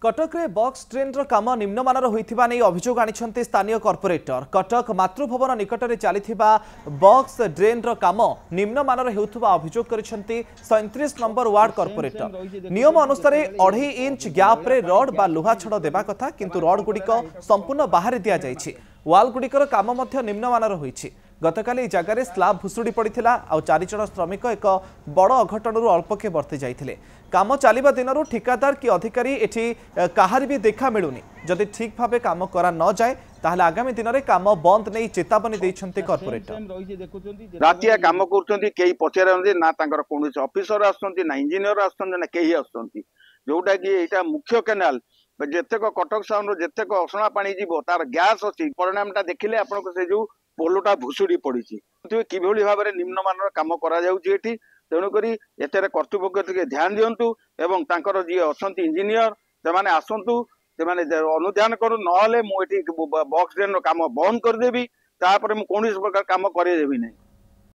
कटक रे box train रो काम निम्नमानर होइथिबा नै अभियोग आनिछन्ते स्थानीय कॉर्पोरेटर। कटक मातृभवन निकट में चलीथिबा बॉक्स ट्रेन रो काम निम्नमानर हेउथबा अभियोग करिसन्ते 37 नंबर वार्ड कॉर्पोरेटर। नियम अनुसार 2.5 इंच गैप रे रड बा लोहा छड़ देबा कथा, किंतु रड गुडिक संपूर्ण बाहर दिया जायछि। वाल गुडिकर काम मध्य निम्नमानर होइछि। गतकाली जगार स्लाब भुसुड़ी पड़ता और 4 जन श्रमिक एक बड़ अघटन अल्पके बर्ती जाते। काम चलवा दिन ठिकादार कि अधिकारी एठी कहार भी देखा मिलूनी। जदि ठीक भाव काम करा न जाए ताहले आगामी दिन में काम बंद नहीं चेतावनी देइछन्ते कॉर्पोरेटर। रातिया काम करछन्ती केही पचारନ୍ତି ना तांकर कोनोसी ऑफिसर आछन्ती ना इंजीनियर आछन्ती ना केही आछन्ती। जोटा कि एटा मुख्य केनाल जेतेक कटक साउंड जेतेक असना पानी जीवो तार गैस अछि परिणामटा देखिले आपनको से जो पोलोटा भुसुड़ी पड़ी किभली भाव में निम्नमानर काम करा जाउछि एठी। तेणुकरी एतेरे कर्तृपक्ष टिके ध्यान दियंतु एवं तांकर जी असंती इंजीनियर से माने आसंतु से माने अनुध्यान करू नहले मु एठी बॉक्स ट्रेन रो काम बंद कर देबी तापर मु कोनोसी प्रकार काम करे देबी नै।